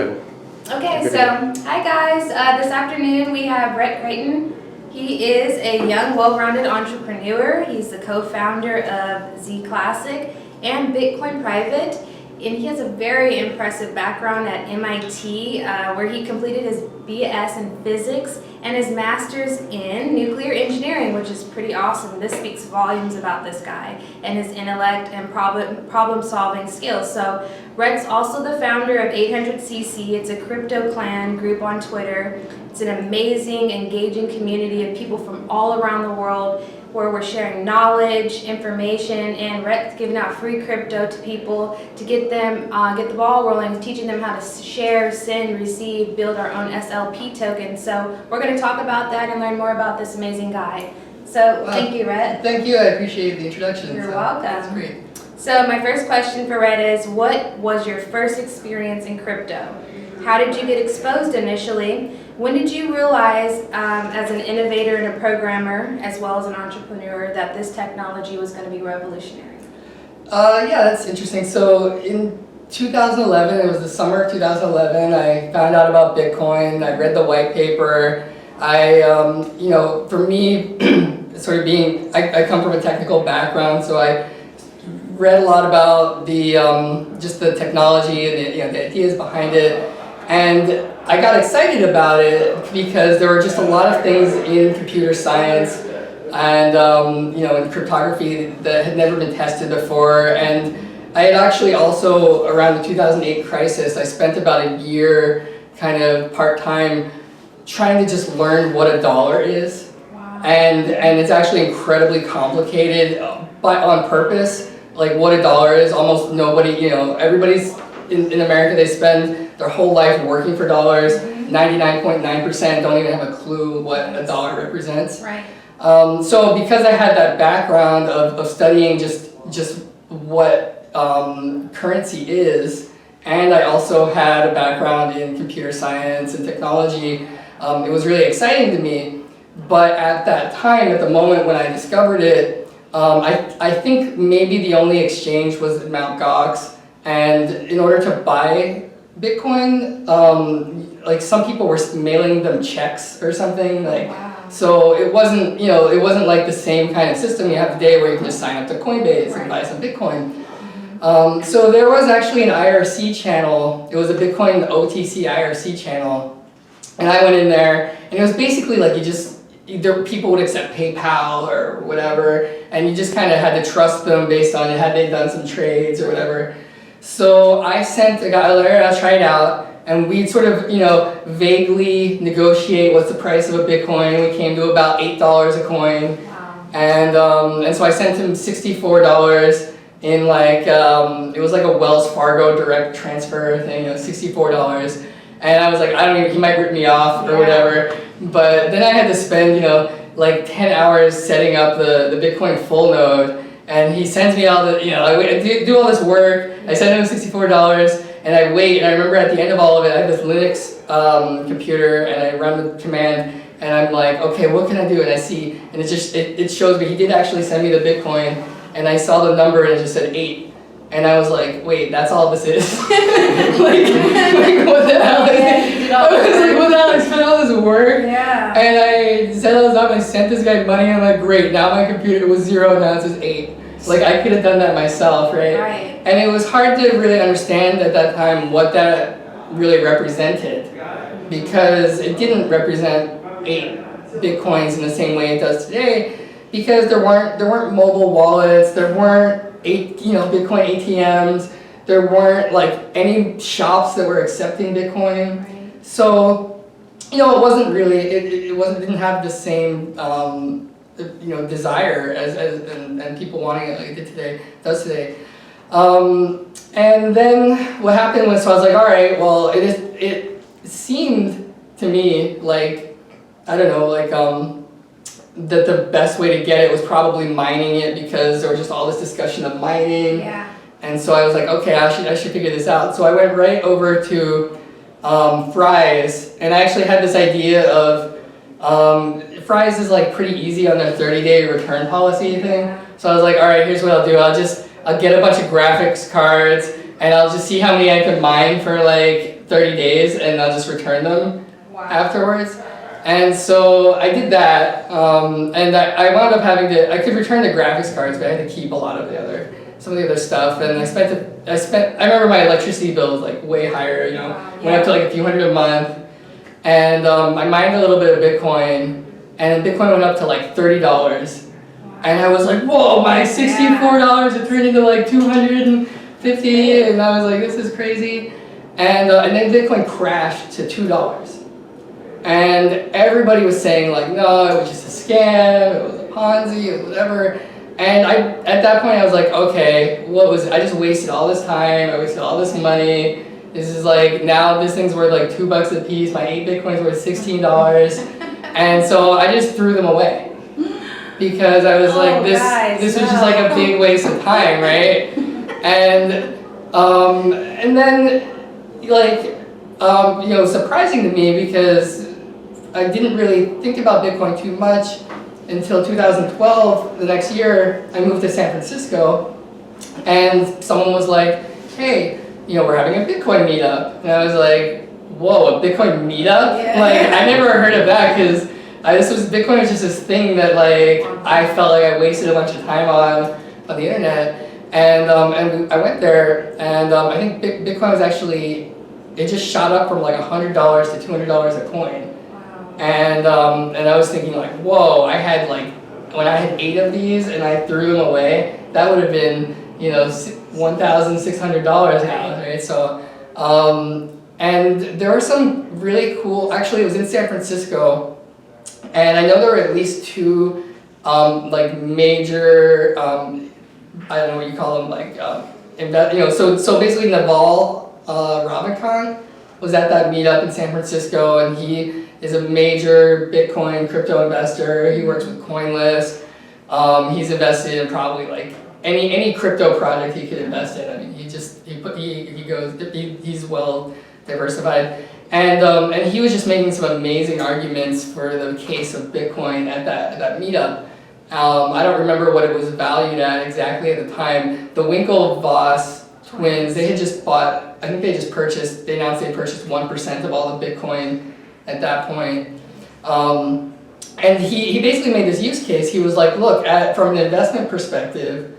Okay, so hi guys. This afternoon we have Rhett Creighton. He is a young, well-rounded entrepreneur. He's the co-founder of Z Classic and Bitcoin Private, and he has a very impressive background at MIT, where he completed his BS in physics and his master's in nuclear engineering, which is pretty awesome. This speaks volumes about this guy and his intellect and problem-solving skills. So Rhett's also the founder of 800cc. It's a crypto clan group on Twitter. It's an amazing, engaging community of people from all around the world where we're sharing knowledge, information, and Rhett's giving out free crypto to people to get them, get the ball rolling, teaching them how to share, send, receive, build our own SLP token. So we're going to talk about that and learn more about this amazing guy. So thank you, Rhett. Thank you. I appreciate the introduction. You're welcome. That's great. So my first question for Rhett is, what was your first experience in crypto? How did you get exposed initially? When did you realize, as an innovator and a programmer, as well as an entrepreneur, that this technology was going to be revolutionary? Yeah, that's interesting. So in 2011, it was the summer of 2011, I found out about Bitcoin. I read the white paper. For me, sort of being, I come from a technical background, so I read a lot about the just the technology and the ideas behind it. And I got excited about it because there were just a lot of things in computer science and in cryptography that had never been tested before. And I had actually also, around the 2008 crisis, I spent about a year kind of part-time trying to just learn what a dollar is. Wow. And it's actually incredibly complicated, but on purpose. Like what a dollar is, almost nobody, everybody's in America, they spend their whole life working for dollars. 99.9% don't even have a clue what a dollar represents. Right. So because I had that background of studying just what currency is, and I also had a background in computer science and technology, it was really exciting to me. But at that time, at the moment when I discovered it, I think maybe the only exchange was at Mt. Gox. And in order to buy Bitcoin, like some people were mailing them checks or something. Wow. So it wasn't, it wasn't like the same kind of system you have today where you can just sign up to Coinbase and buy some Bitcoin. So there was actually an IRC channel. It was a Bitcoin OTC IRC channel. And I went in there, and it was basically like either people would accept PayPal or whatever, and you just kind of had to trust them based on had they done some trades or whatever. So I sent a guy there, I'll try it out, and we'd sort of, vaguely negotiate what's the price of a Bitcoin. We came to about $8 a coin. Wow. And so I sent him $64 in it was like a Wells Fargo direct transfer thing, $64. And I was like, he might rip me off or whatever. But then I had to spend, 10 hours setting up the Bitcoin full node. And he sends me all the, I do all this work. I send him $64 and I wait. And I remember at the end of all of it, I have this Linux computer and I run the command and I'm like, okay, what can I do? And I see, and it shows me, he did actually send me the Bitcoin and I saw the number and it just said 8. And I was like, wait, that's all this is? like, what the hell is it? I was like, what the hell? I spent all this work. Yeah. And I set all this up, I sent this guy money, and I'm like, great, now my computer was 0, now it says 8. Like, I could have done that myself, right? Right. And it was hard to really understand at that time what that really represented, because it didn't represent 8 Bitcoins in the same way it does today, because there weren't mobile wallets, there weren't Bitcoin ATMs, there weren't any shops that were accepting Bitcoin. Right. So, it wasn't really, didn't have the same, desire and people wanting it like it does today. And then what happened was, so I was like, all right, well, it seemed to me like, I don't know, that the best way to get it was probably mining it, because there was just all this discussion of mining. Yeah. And so I was like, okay, I should figure this out. So I went right over to Fry's, and I actually had this idea of Fry's is pretty easy on their 30-day return policy thing. So I was like, all right, here's what I'll do. I'll get a bunch of graphics cards, and I'll just see how many I can mine for 30 days and I'll just return them Wow. afterwards. And so I did that, and I wound up having to, I could return the graphics cards, but I had to keep a lot of some of the other stuff. And I remember my electricity bill was like way higher, you know, went up to like a few hundred a month. And I mined a little bit of Bitcoin, and Bitcoin went up to like $30. And I was like, whoa, my $64 had turned into like 250, and I was like, this is crazy. And then Bitcoin crashed to $2. And everybody was saying like, no, it was just a scam, it was a Ponzi, it was whatever. And at that point I was like, okay, I just wasted all this time, I wasted all this money. This is like, now this thing's worth like $2 a piece, my 8 Bitcoins worth $16. And so I just threw them away. Because I was like, this was just like a big waste of time, right? And then like, surprising to me because I didn't really think about Bitcoin too much until 2012, the next year, I moved to San Francisco, and someone was like, hey, we're having a Bitcoin meetup. And I was like, whoa, a Bitcoin meetup? Yeah. Like, I never heard of that because Bitcoin was just this thing that like, I felt like I wasted a bunch of time on the internet. And I went there, and I think Bitcoin was actually, it just shot up from like $100 to $200 a coin. Wow. And I was thinking like, whoa, I had like, when I had 8 of these and I threw them away, that would have been, $1,600 now, right? So, and there were some really cool, actually it was in San Francisco, and I know there were at least 2 like major, I don't know what you call them, like, so basically Naval Ravikant was at that meetup in San Francisco, and he is a major Bitcoin crypto investor. He works with CoinList. He's invested in probably like any crypto project he could invest in. I mean, he's well diversified, and he was just making some amazing arguments for the case of Bitcoin at that meetup. I don't remember what it was valued at exactly at the time. The Winklevoss twins, they had just bought, I think they announced they purchased 1% of all the Bitcoin at that point. And he basically made this use case. He was like, look, from an investment perspective,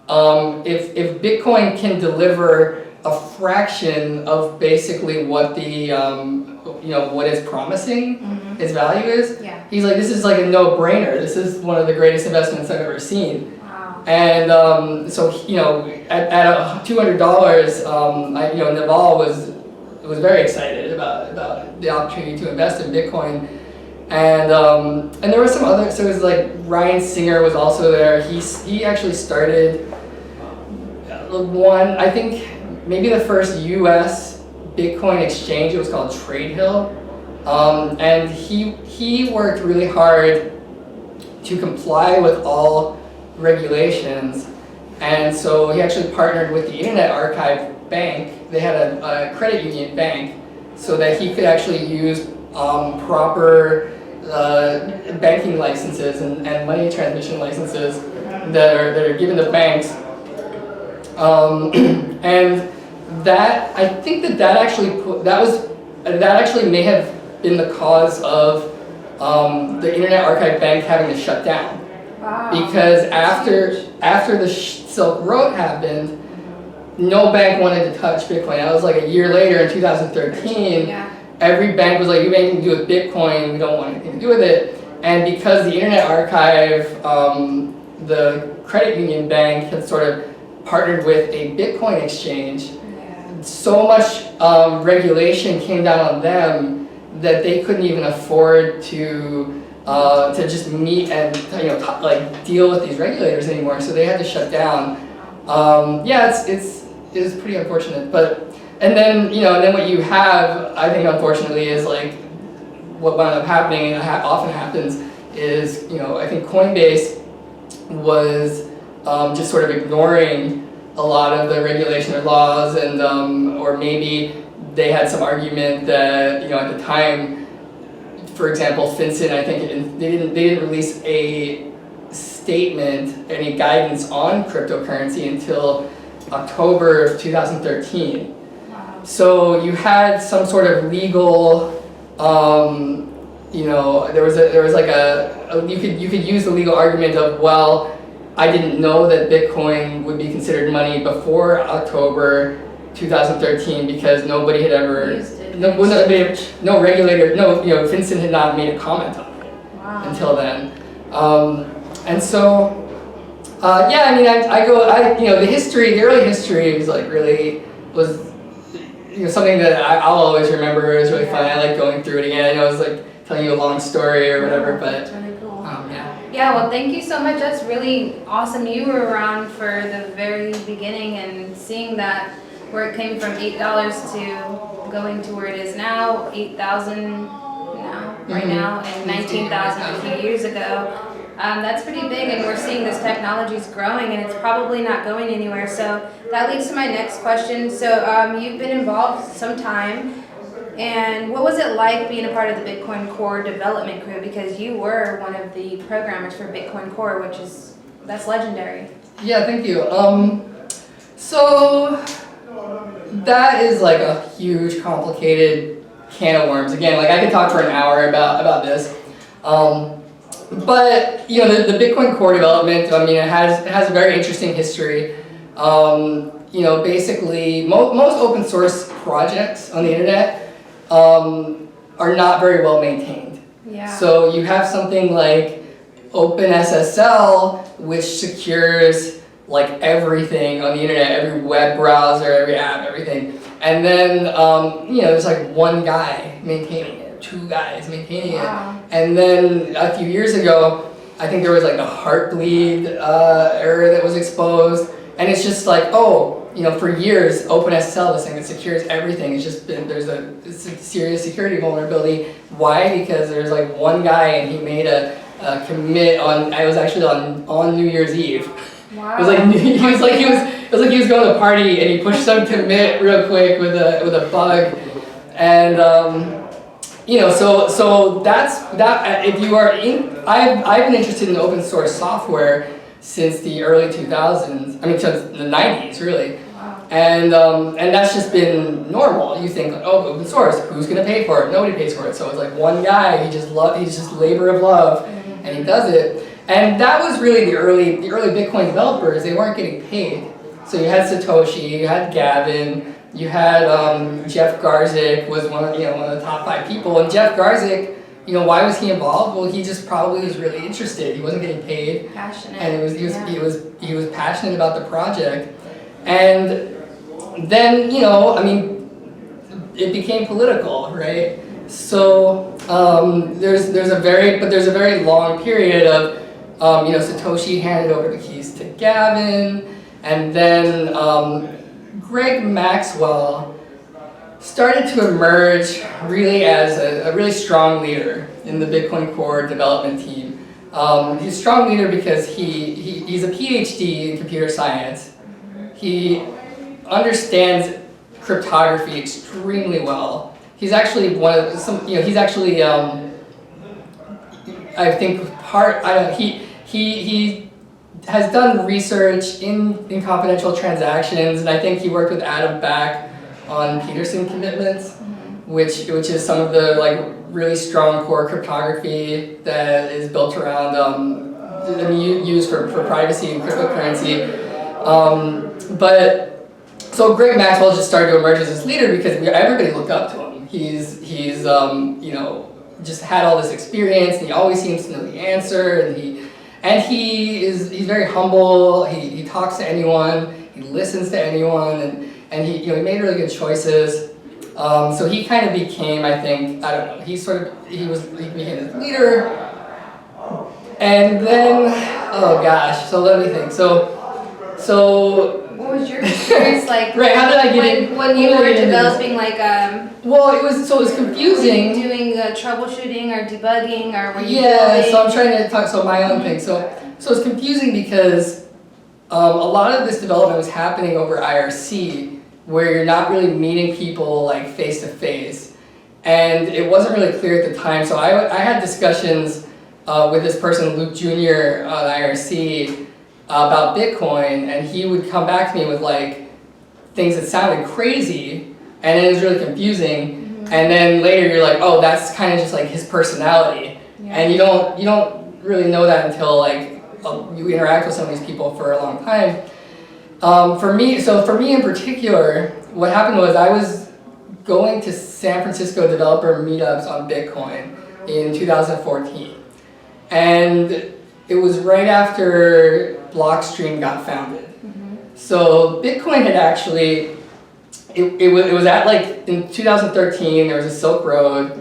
if Bitcoin can deliver a fraction of basically what the, what it's promising its value is, he's like, this is like a no-brainer. This is one of the greatest investments I've ever seen. Wow. And so, at $200, Naval was very excited about the opportunity to invest in Bitcoin. And there were some other, so it was like Ryan Singer was also there. He actually started I think maybe the first US Bitcoin exchange. It was called TradeHill. And he worked really hard to comply with all regulations. And so he actually partnered with the Internet Archive Bank. They had a credit union bank so that he could actually use proper banking licenses and money transmission licenses that are given to banks. And that, I think that actually may have been the cause of the Internet Archive Bank having to shut down. Wow. Because after the Silk Road happened, no bank wanted to touch Bitcoin. That was like a year later in 2013. Every bank was like, you have anything to do with Bitcoin, we don't want anything to do with it. And because the Internet Archive, the credit union bank had sort of partnered with a Bitcoin exchange, so much regulation came down on them that they couldn't even afford to just meet and deal with these regulators anymore. So they had to shut down. It's pretty unfortunate. And then what you have, I think unfortunately, is like what wound up happening, and often happens, is I think Coinbase was just sort of ignoring a lot of the regulation or laws, and or maybe they had some argument that at the time, for example, FinCEN, I think they didn't release a statement, any guidance on cryptocurrency until October of 2013. So you had some sort of legal, there was like you could use the legal argument of, well, I didn't know that Bitcoin would be considered money before October 2013 because nobody had ever, no regulator, FinCEN had not made a comment on it until then. And so, the early history was like something that I'll always remember. It was really fun. I like going through it again. I know it was like telling you a long story or whatever, but that's really cool. Yeah. Yeah, well, thank you so much. That's really awesome. You were around for the very beginning and seeing that where it came from $8 to going to where it is now, 8,000 now, right now, and 19,000 a few years ago. That's pretty big, and we're seeing this technology is growing, and it's probably not going anywhere. So that leads to my next question. So you've been involved some time, and what was it like being a part of the Bitcoin Core development crew? Because you were one of the programmers for Bitcoin Core, that's legendary. Yeah, thank you. So that is like a huge, complicated can of worms. Again, like I could talk for an hour about this. But the Bitcoin Core development, it has a very interesting history. Basically, most open source projects on the internet are not very well maintained. Yeah. So you have something like OpenSSL, which secures like everything on the internet, every web browser, every app, everything. And then there's like one guy maintaining it. 2 guys maintaining it. And then a few years ago, I think there was like a Heartbleed error that was exposed. And it's just like, for years, OpenSSL, this thing that secures everything, it's a serious security vulnerability. Why? Because there's like one guy and he made a commit it was actually on New Year's Eve. Wow. It was like he was going to a party and he pushed some commit real quick with a bug. And so that's that. If you are I've been interested in open source software since the early 2000s. Since the 90s, really. Wow. And that's just been normal. You think, open source, who's gonna pay for it? Nobody pays for it. So it's like one guy. He's just labor of love, and he does it. And that was really the early Bitcoin developers. They weren't getting paid. So you had Satoshi, you had Gavin. You had Jeff Garzik was one of the top 5 people, and Jeff Garzik, why was he involved? Well, he just probably was really interested. He wasn't getting paid, passionate, and he was passionate about the project, and then it became political, right? So there's a very long period of Satoshi handed over the keys to Gavin, and then Greg Maxwell started to emerge really as a really strong leader in the Bitcoin Core development team. He's a strong leader because he's a PhD in computer science. He understands cryptography extremely well. He's actually he has done research in confidential transactions, and I think he worked with Adam Back on Peterson commitments, which is some of the really strong core cryptography that is built around used for privacy and cryptocurrency. But so Greg Maxwell just started to emerge as this leader because everybody looked up to him. He's just had all this experience, and he always seems to know the answer, and he's very humble. He talks to anyone, he listens to anyone, and he made really good choices. So he kind of became, I think, he became the leader. And then, so let me think. So what was your experience like? Right, how did I get when you were developing Well, it was confusing. Were you doing troubleshooting or debugging, or were you building? So I'm trying to talk my own thing. So it's confusing because a lot of this development was happening over IRC, where you're not really meeting people face to face, and it wasn't really clear at the time. So I had discussions with this person, Luke Jr. on IRC, about Bitcoin, and he would come back to me with things that sounded crazy, and then it was really confusing. And then later you're like, oh, that's kind of just like his personality, and you don't really know that until like you interact with some of these people for a long time. For me in particular, what happened was I was going to San Francisco developer meetups on Bitcoin in 2014, and it was right after Blockstream got founded. So Bitcoin had actually, it was at like in 2013 there was a Silk Road,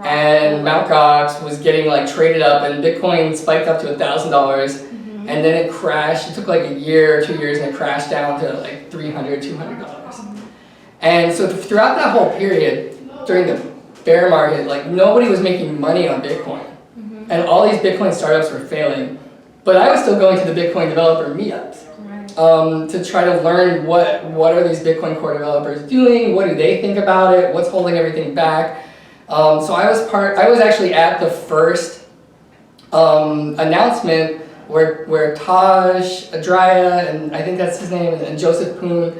and Mt. Gox was getting like traded up, and Bitcoin spiked up to $1,000, and then it crashed. It took like a year or 2 years, and it crashed down to like $300-$200. And so throughout that whole period, during the bear market, like nobody was making money on Bitcoin, and all these Bitcoin startups were failing. But I was still going to the Bitcoin developer meetups to try to learn what are these Bitcoin core developers doing, what do they think about it, what's holding everything back. So I was actually at the first announcement where Taj Adraya, and I think that's his name, and Joseph Poon,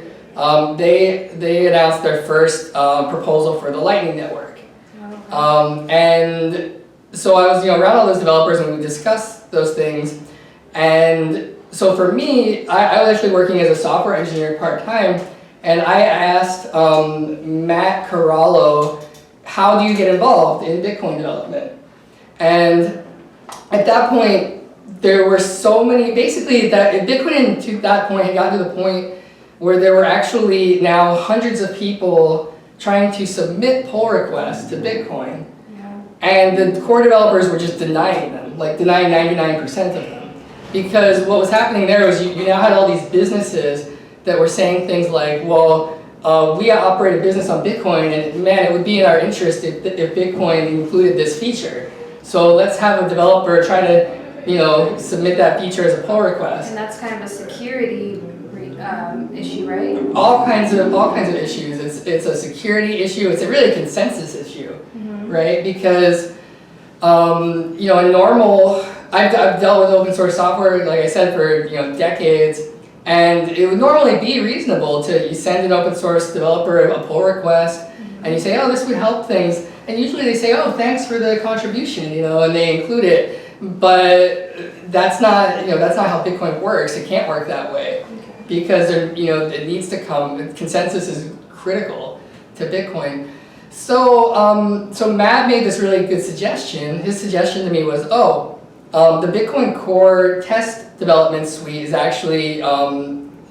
they announced their first proposal for the Lightning Network. And so I was around all those developers, and we discussed those things. And so for me, I was actually working as a software engineer part-time, and I asked Matt Corallo, how do you get involved in Bitcoin development? And at that point, there were so many, basically that Bitcoin to that point had gotten to the point where there were actually now hundreds of people trying to submit pull requests to Bitcoin. And the core developers were just denying them, like denying 99% of them. Because what was happening there was you now had all these businesses that were saying things like, well, we operate a business on Bitcoin, and man, it would be in our interest if Bitcoin included this feature. So let's have a developer try to submit that feature as a pull request. And that's kind of a security issue, right? All kinds of issues. It's a security issue. It's really a consensus issue, right? Because in normal, I've dealt with open source software, like I said, for decades, and it would normally be reasonable you send an open source developer a pull request, and you say, oh, this would help things, and usually they say, oh, thanks for the contribution, and they include it. But that's not how Bitcoin works. It can't work that way, because it needs to come. Consensus is critical to Bitcoin. So so Matt made this really good suggestion. His suggestion to me was, the Bitcoin core test development suite is actually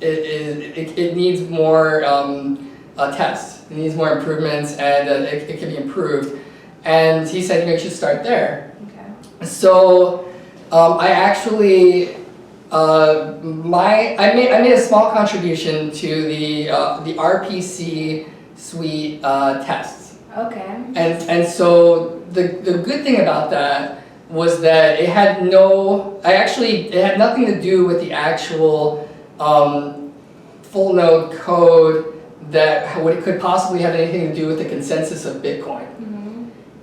it needs more tests. It needs more improvements, and it can be improved. And he said, you should start there. So I actually I made a small contribution to the RPC suite tests. Okay. And so the good thing about that was that it had nothing to do with the actual full node code that could possibly have anything to do with the consensus of Bitcoin.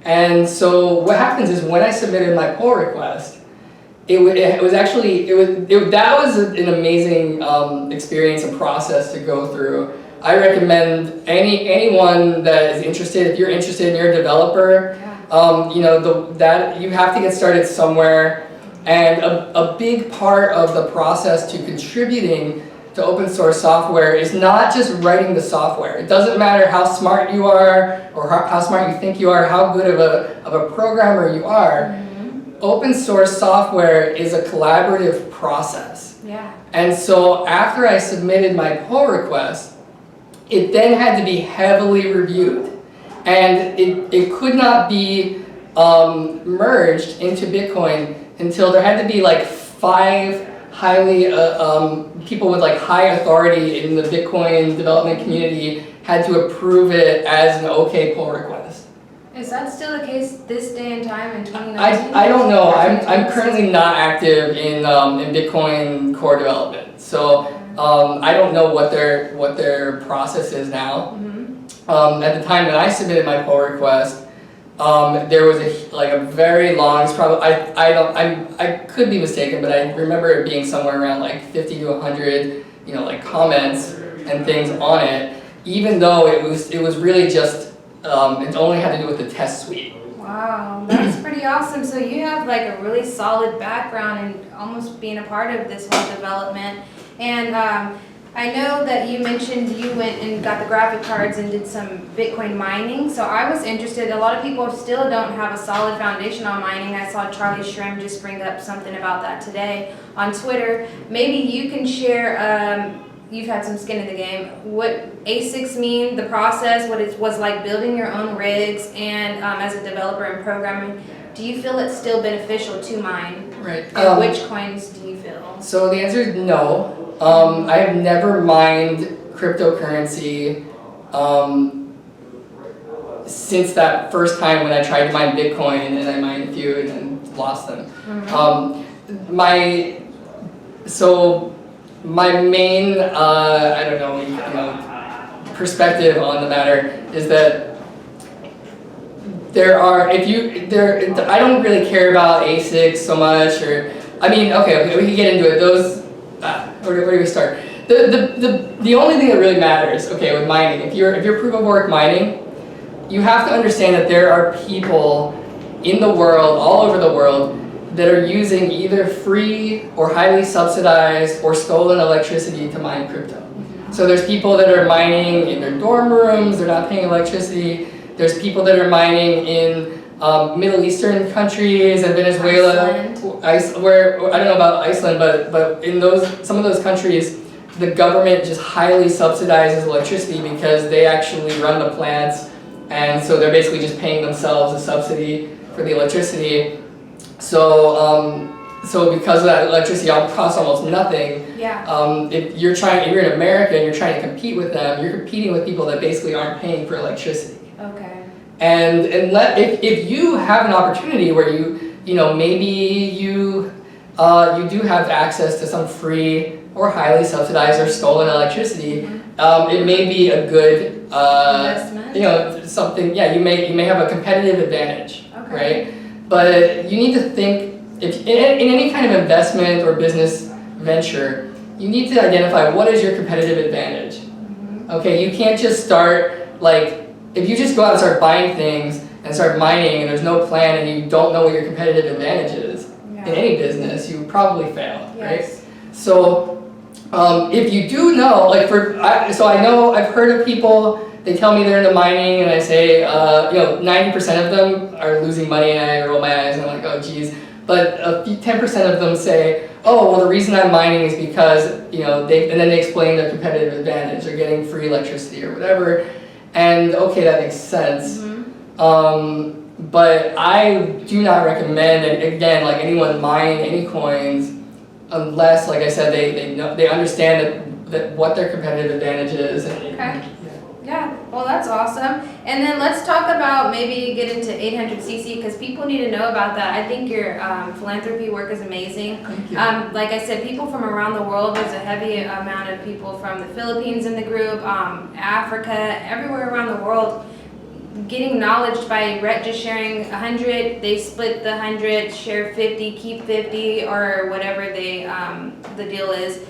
And so what happens is when I submitted my pull request, that was an amazing experience and process to go through. I recommend anyone that is interested, if you're interested and you're a developer, that you have to get started somewhere. And a big part of the process to contributing to open source software is not just writing the software. It doesn't matter how smart you are or how smart you think you are, how good of a programmer you are. Open source software is a collaborative process. And so after I submitted my pull request, it then had to be heavily reviewed. And it could not be merged into Bitcoin until there had to be like 5 highly people with like high authority in the Bitcoin development community had to approve it as an okay pull request. Is that still the case this day and time in 2019? I don't know. I'm currently not active in Bitcoin core development, so I don't know what their process is now. At the time that I submitted my pull request, there was a very long. It's probably I could be mistaken, but I remember it being somewhere around like 50 to 100, comments and things on it. even though it was really just it only had to do with the test suite. Wow, that's pretty awesome. So you have like a really solid background in almost being a part of this whole development. And I know that you mentioned you went and got the graphic cards and did some Bitcoin mining. So I was interested, a lot of people still don't have a solid foundation on mining. I saw Charlie Shrem just bring up something about that today on Twitter. Maybe you can share, you've had some skin in the game, what ASICs mean, the process, what it was like building your own rigs, and as a developer and programmer, do you feel it's still beneficial to mine? Right. And which coins do you feel? So the answer is no. I have never mined cryptocurrency since that first time when I tried to mine Bitcoin, and I mined a few and then lost them. Mm-hmm. My main, I don't know, perspective on the matter is that I don't really care about ASICs so much, or, I mean, okay, we can get into it. Those, where do we start? The only thing that really matters, okay, with mining, if you're proof of work mining, you have to understand that there are people in the world, all over the world, that are using either free or highly subsidized or stolen electricity to mine crypto. So there's people that are mining in their dorm rooms, they're not paying electricity. There's people that are mining in Middle Eastern countries and Venezuela, where I don't know about Iceland, but in some of those countries, the government just highly subsidizes electricity because they actually run the plants, and so they're basically just paying themselves a subsidy for the electricity. So because of that, electricity costs almost nothing. Yeah. If you're in America and you're trying to compete with them, you're competing with people that basically aren't paying for electricity. Okay. And if you have an opportunity where maybe you do have access to some free or highly subsidized or stolen electricity, it may be a good investment. Something. Yeah, you may have a competitive advantage, Okay. right? But you need to think if in any kind of investment or business venture, you need to identify what is your competitive advantage. Okay, you can't just start if you just go out and start buying things and start mining and there's no plan and you don't know what your competitive advantage is in any business, you probably fail, right? So if you do know, I know I've heard of people, they tell me they're into mining and I say, 90% of them are losing money and I roll my eyes and I'm like, oh geez. But 10% of them say, oh, well the reason I'm mining is because, and then they explain their competitive advantage. They're getting free electricity or whatever. And okay, that makes sense. But I do not recommend, again, anyone mine any coins unless, like I said, they understand that what their competitive advantage is. Okay. Yeah, well that's awesome. And then let's talk about maybe get into 800cc because people need to know about that. I think your philanthropy work is amazing. Thank you. Like I said, people from around the world, there's a heavy amount of people from the Philippines in the group, Africa, everywhere around the world, getting knowledge by Rhett just sharing 100, they split the 100, share 50, keep 50, or whatever the deal is.